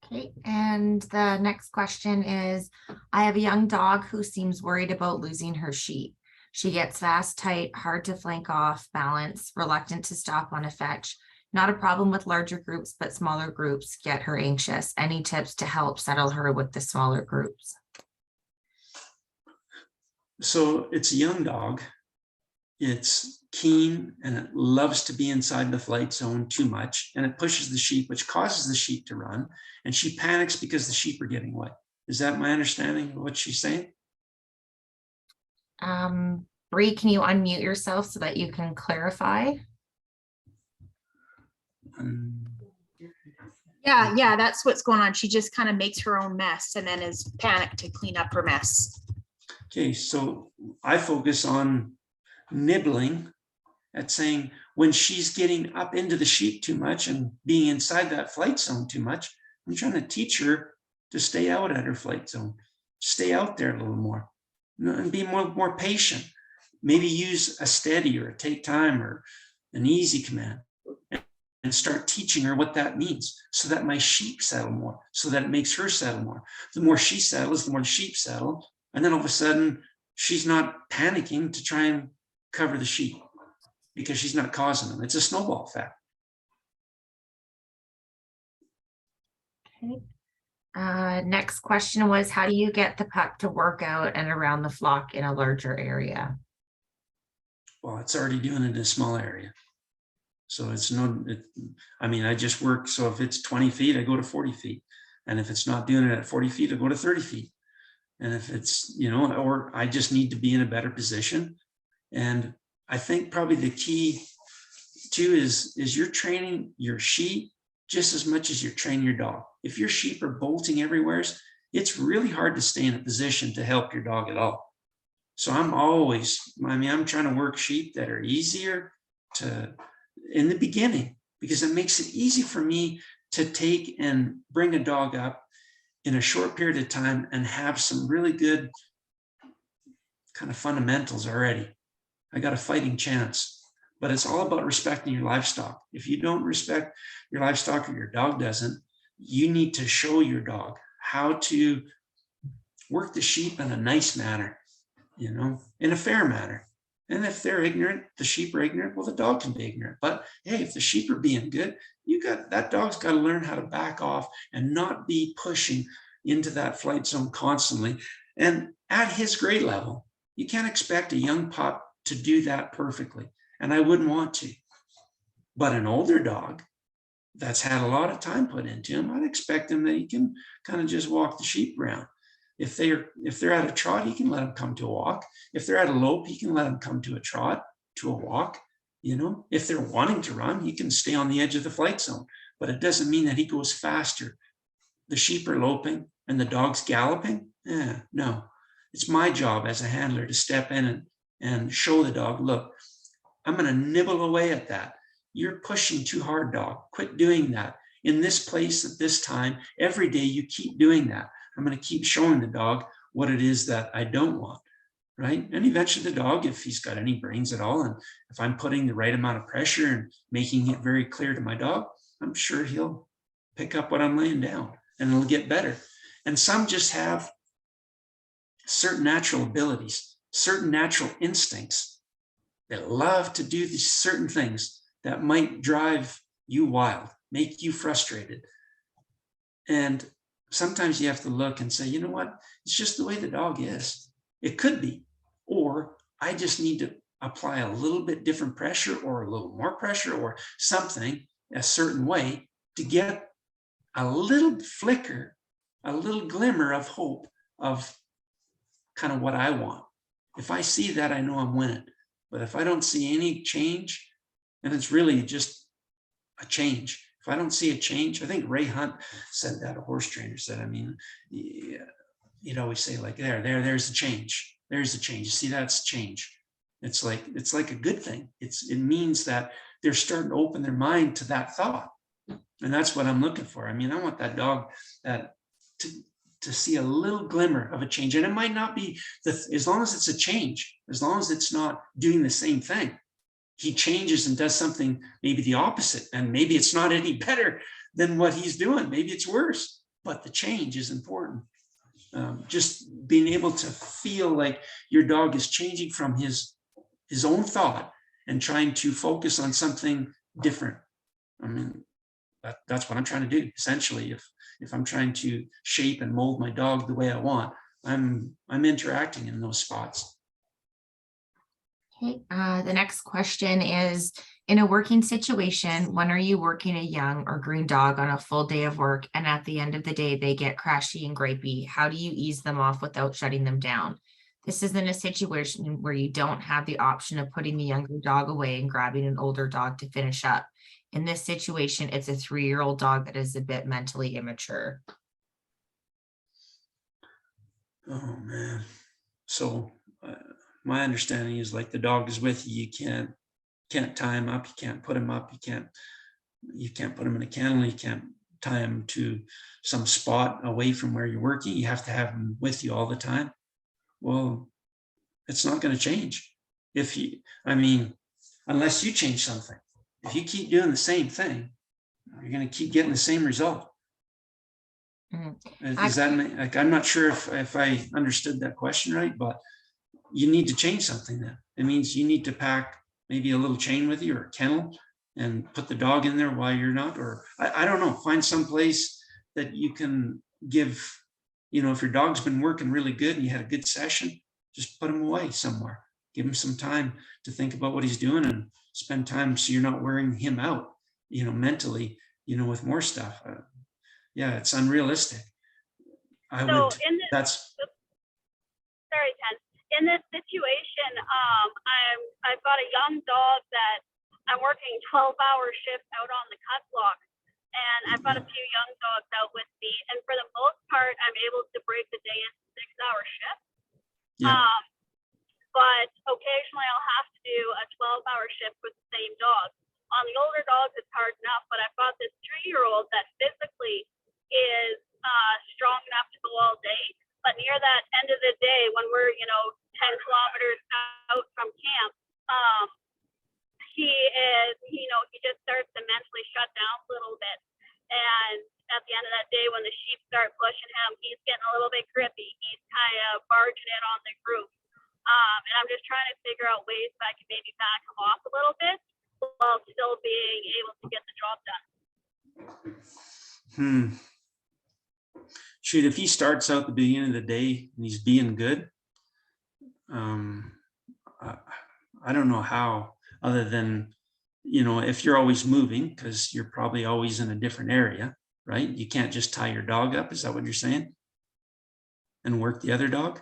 Okay, and the next question is, I have a young dog who seems worried about losing her sheep. She gets fast, tight, hard to flank off, balance, reluctant to stop on a fetch. Not a problem with larger groups, but smaller groups get her anxious. Any tips to help settle her with the smaller groups? So it's a young dog. It's keen and it loves to be inside the flight zone too much, and it pushes the sheep, which causes the sheep to run, and she panics because the sheep are getting away. Is that my understanding of what she's saying? Bree, can you unmute yourself so that you can clarify? Yeah, that's what's going on. She just kind of makes her own mess and then is panicked to clean up her mess. Okay, so I focus on nibbling at saying when she's getting up into the sheep too much and being inside that flight zone too much, I'm trying to teach her to stay out at her flight zone, stay out there a little more, and be more patient. Maybe use a steady or a take time or an easy command, and start teaching her what that means so that my sheep settle more, so that it makes her settle more. The more she settles, the more the sheep settle. And then all of a sudden, she's not panicking to try and cover the sheep because she's not causing them. It's a snowball effect. Okay. Next question was, how do you get the pup to work out and around the flock in a larger area? Well, it's already doing it in a small area. So I just work. So if it's 20 feet, I go to 40 feet. And if it's not doing it at 40 feet, I go to 30 feet. And if it's, or I just need to be in a better position. And I think probably the key too is you're training your sheep just as much as you're training your dog. If your sheep are bolting everywhere, it's really hard to stay in a position to help your dog at all. So I'm trying to work sheep that are easier in the beginning, because it makes it easy for me to take and bring a dog up in a short period of time and have some really good kind of fundamentals already. I got a fighting chance, but it's all about respecting your livestock. If you don't respect your livestock or your dog doesn't, you need to show your dog how to work the sheep in a nice manner, in a fair manner. And if they're ignorant, the sheep are ignorant, well, the dog can be ignorant. But hey, if the sheep are being good, that dog's got to learn how to back off and not be pushing into that flight zone constantly. And at his grade level, you can't expect a young pup to do that perfectly. And I wouldn't want to. But an older dog, that's had a lot of time put into him, I'd expect him that he can kind of just walk the sheep around. If they're at a trot, he can let them come to a walk. If they're at a lope, he can let them come to a trot, to a walk. You know, if they're wanting to run, he can stay on the edge of the flight zone. But it doesn't mean that he goes faster. The sheep are loping and the dog's galloping. No, it's my job as a handler to step in and show the dog, look, I'm going to nibble away at that. You're pushing too hard, dog. Quit doing that. In this place at this time, every day you keep doing that. I'm going to keep showing the dog what it is that I don't want, right? And eventually the dog, if he's got any brains at all, and if I'm putting the right amount of pressure and making it very clear to my dog, I'm sure he'll pick up what I'm laying down and it'll get better. And some just have certain natural abilities, certain natural instincts that love to do these certain things that might drive you wild, make you frustrated. And sometimes you have to look and say, you know what? It's just the way the dog is. It could be, or I just need to apply a little bit different pressure or a little more pressure or something a certain way to get a little flicker, a little glimmer of hope of kind of what I want. If I see that, I know I'm winning. But if I don't see any change, and it's really just a change. If I don't see a change, I think Ray Hunt said that, a horse trainer said, I mean, you'd always say like, there's a change. There's a change. You see, that's change. It's like a good thing. It means that they're starting to open their mind to that thought. And that's what I'm looking for. I mean, I want that dog to see a little glimmer of a change. And it might not be, as long as it's a change, as long as it's not doing the same thing. He changes and does something maybe the opposite, and maybe it's not any better than what he's doing. Maybe it's worse, but the change is important. Just being able to feel like your dog is changing from his own thought and trying to focus on something different. I mean, that's what I'm trying to do. Essentially, if I'm trying to shape and mold my dog the way I want, I'm interacting in those spots. Okay, the next question is, in a working situation, when are you working a young or green dog on a full day of work, and at the end of the day, they get Crashy and Grapey? How do you ease them off without shutting them down? This is in a situation where you don't have the option of putting the younger dog away and grabbing an older dog to finish up. In this situation, it's a 3-year-old dog that is a bit mentally immature. Oh man. So my understanding is like the dog is with you. You can't tie him up. You can't put him up. You can't put him in a kennel. You can't tie him to some spot away from where you're working. You have to have him with you all the time. Well, it's not going to change. Unless you change something. If you keep doing the same thing, you're going to keep getting the same result. Is that like, I'm not sure if I understood that question right, but you need to change something then. It means you need to pack maybe a little chain with you or a kennel and put the dog in there while you're not, or I don't know, find some place that you can give, if your dog's been working really good and you had a good session, just put him away somewhere. Give him some time to think about what he's doing and spend time so you're not wearing him out, mentally, with more stuff. Yeah, it's unrealistic. Sorry, Ken. In this situation, I've got a young dog that I'm working 12-hour shifts out on the cut block, and I've got a few young dogs out with me. And for the most part, I'm able to break the day into 6-hour shifts. Yeah. But occasionally I'll have to do a 12-hour shift with the same dog. On the older dogs, it's hard enough, but I've got this 3-year-old that physically is strong enough to go all day. But near that end of the day, when we're 10 kilometers out from camp, he just starts to mentally shut down a little bit. And at the end of that day, when the sheep start pushing him, he's getting a little bit grippy. He's kind of barging in on the group. And I'm just trying to figure out ways that I can maybe back him off a little bit while still being able to get the job done. Shoot, if he starts out the beginning of the day and he's being good, I don't know how, other than you know, if you're always moving, because you're probably always in a different area, right? You can't just tie your dog up. Is that what you're saying? And work the other dog?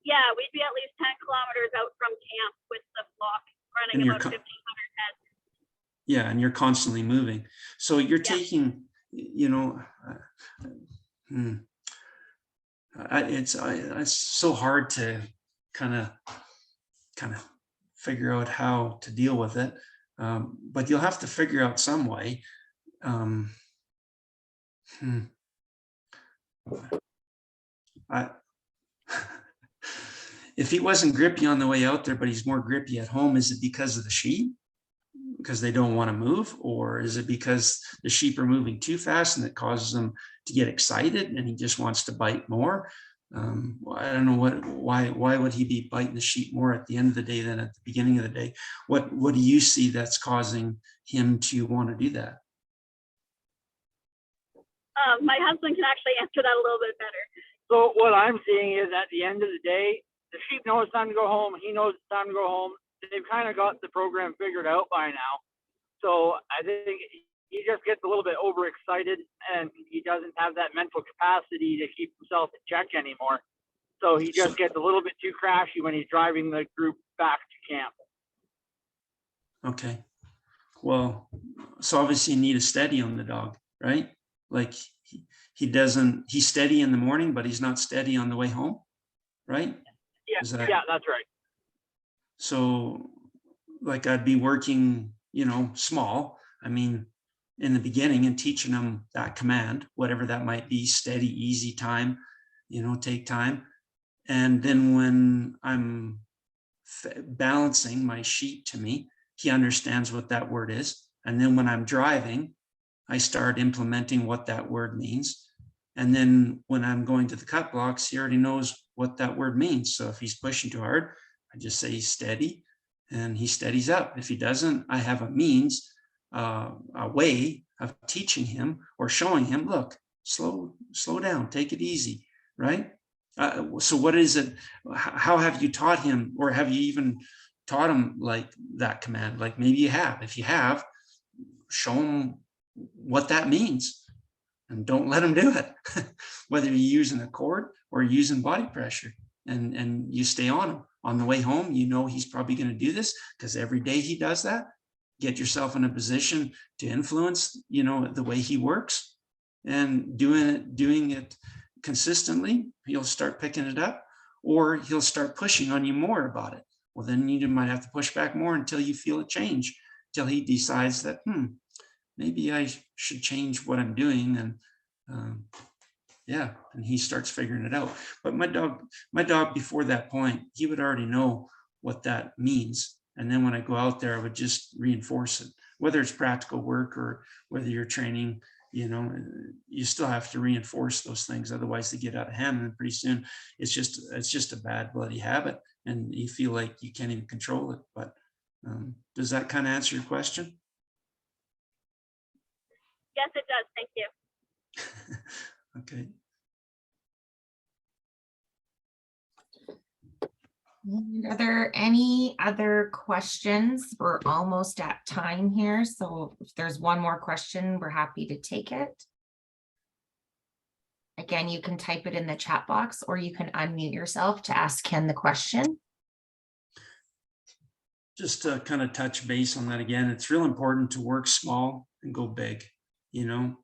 Yeah, we'd be at least 10 kilometers out from camp with the flock running And you're about 1,500 heads. yeah, and you're constantly moving. So you're Yeah. taking, you know, it's so hard to kind of figure out how to deal with it. But you'll have to figure out some way. I, if he wasn't grippy on the way out there, but he's more grippy at home, is it because of the sheep? Because they don't want to move? Or is it because the sheep are moving too fast and it causes them to get excited and he just wants to bite more? I don't know why would he be biting the sheep more at the end of the day than at the beginning of the day? What do you see that's causing him to want to do that? My husband can actually answer that a little bit better. So what I'm seeing is at the end of the day, the sheep know it's time to go home. He knows it's time to go home. They've kind of got the program figured out by now. So I think he just gets a little bit overexcited and he doesn't have that mental capacity to keep himself in check anymore. So he just gets a little bit too crashy when he's driving the group back to camp. Okay. Well, so obviously you need a steady on the dog, right? Like he's steady in the morning, but he's not steady on the way home, right? Yeah, yeah, that's right. So like I'd be working, you know, small. I mean, in the beginning and teaching them that command, whatever that might be, steady, easy, time, you know, take time. And then when I'm balancing my sheep to me, he understands what that word is. And then when I'm driving, I start implementing what that word means. And then when I'm going to the cut blocks, he already knows what that word means. So if he's pushing too hard, I just say steady and he steadies up. If he doesn't, I have a means, a way of teaching him or showing him, look, slow down, take it easy, right? So what is it? How have you taught him, or have you even taught him like that command? Like maybe you have. If you have, show him what that means and don't let him do it. Whether you're using a cord or using body pressure, and you stay on him. On the way home, you know he's probably going to do this because every day he does that. Get yourself in a position to influence, you know, the way he works, and doing it consistently, he'll start picking it up, or he'll start pushing on you more about it. Well, then you might have to push back more until you feel it change, till he decides that, maybe I should change what I'm doing. And yeah, and he starts figuring it out. But my dog before that point, he would already know what that means. And then when I go out there, I would just reinforce it, whether it's practical work or whether you're training, you know, you still have to reinforce those things. Otherwise they get out of hand, and pretty soon it's just a bad bloody habit and you feel like you can't even control it. But does that kind of answer your question? Yes, it does. Thank you. Okay. Are there any other questions? We're almost at time here, so if there's one more question, we're happy to take it. Again, you can type it in the chat box, or you can unmute yourself to ask Ken the question. Just to kind of touch base on that again, it's real important to work small and go big. You know,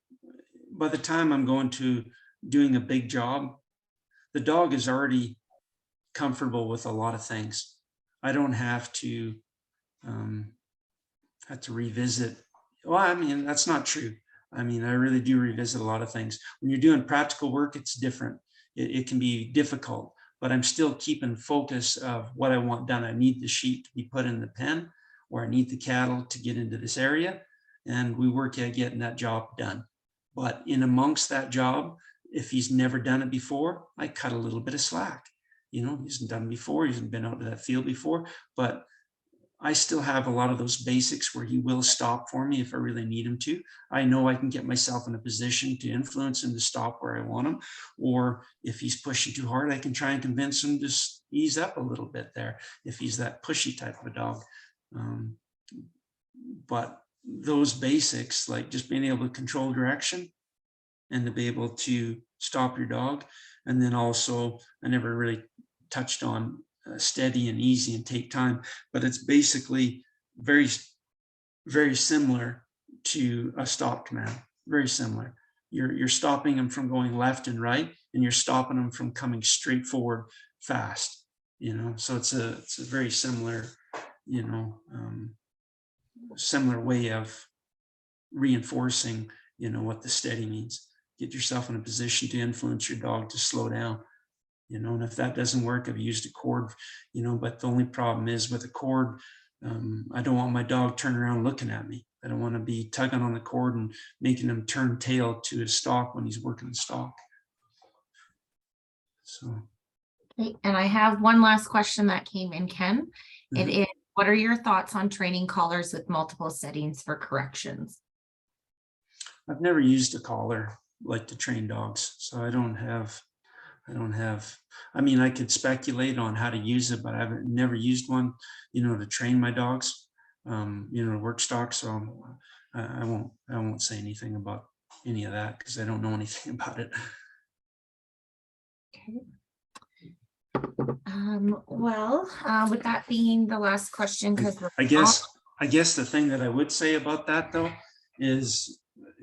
by the time I'm going to doing a big job, the dog is already comfortable with a lot of things. I don't have to revisit. Well, I mean, that's not true. I mean, I really do revisit a lot of things. When you're doing practical work, it's different. It can be difficult, but I'm still keeping focus of what I want done. I need the sheep to be put in the pen, or I need the cattle to get into this area, and we work at getting that job done. But in amongst that job, if he's never done it before, I cut a little bit of slack. You know, he hasn't done it before, he hasn't been out to that field before, but I still have a lot of those basics where he will stop for me if I really need him to. I know I can get myself in a position to influence him to stop where I want him. Or if he's pushing too hard, I can try and convince him to ease up a little bit there if he's that pushy type of a dog. But those basics, like just being able to control direction and to be able to stop your dog. And then also, I never really touched on steady and easy and take time, but it's basically very, very similar to a stop command, very similar. You're stopping them from going left and right, and you're stopping them from coming straight forward fast, you know? So it's a very similar, you know, similar way of reinforcing, you know, what the steady means. Get yourself in a position to influence your dog to slow down, you know, and if that doesn't work, I've used a cord, you know, but the only problem is with a cord, I don't want my dog turning around looking at me. I don't want to be tugging on the cord and making him turn tail to his stalk when he's working the stalk. So. Okay, and I have one last question that came in, Ken. It Mhm. is, what are your thoughts on training collars with multiple settings for corrections? I've never used a collar like to train dogs, so I don't have, I mean, I could speculate on how to use it, but I've never used one, you know, to train my dogs, you know, work stock. So I won't say anything about any of that because I don't know anything about it. Okay. Well, with that being the last question, because I guess the thing that I would say about that though is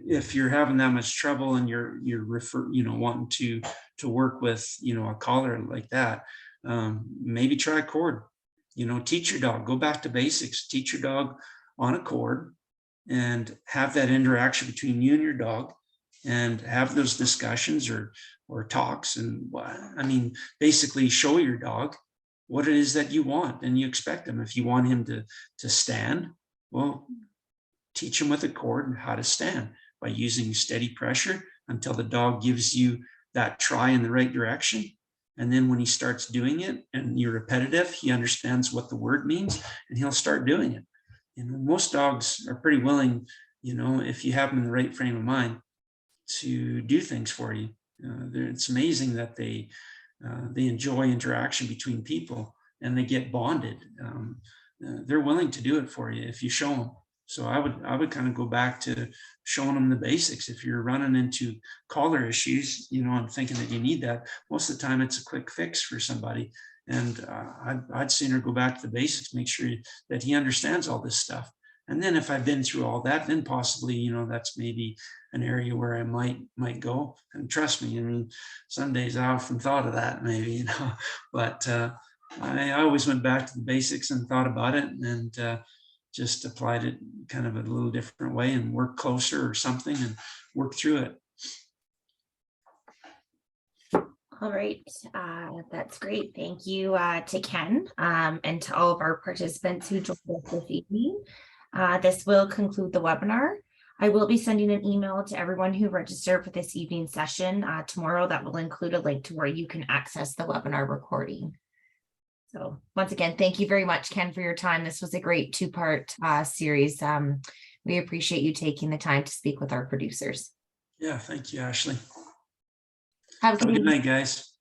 if you're having that much trouble and you're wanting to work with, you know, a collar like that, maybe try a cord, you know, teach your dog, go back to basics, teach your dog on a cord and have that interaction between you and your dog and have those discussions or talks. And I mean, basically show your dog what it is that you want and you expect him. If you want him to stand, well, teach him with a cord and how to stand by using steady pressure until the dog gives you that try in the right direction. And then when he starts doing it and you're repetitive, he understands what the word means and he'll start doing it. You know, most dogs are pretty willing, you know, if you have them in the right frame of mind to do things for you. It's amazing that they enjoy interaction between people and they get bonded. They're willing to do it for you if you show them. So I would kind of go back to showing them the basics. If you're running into collar issues, you know, I'm thinking that you need that. Most of the time it's a quick fix for somebody. And I'd sooner go back to the basics, make sure that he understands all this stuff. And then if I've been through all that, then possibly, you know, that's maybe an area where I might go. And trust me, I mean, some days I often thought of that maybe, you know, but I always went back to the basics and thought about it and just applied it kind of a little different way and worked closer or something and worked through it. All right, that's great. Thank you to Ken and to all of our participants who joined us this evening. This will conclude the webinar. I will be sending an email to everyone who registered for this evening's session tomorrow that will include a link to where you can access the webinar recording. So once again, thank you very much, Ken, for your time. This was a great two-part series. We appreciate you taking the time to speak with our producers. Yeah, thank you, Ashley. Have a Have a good good night, guys.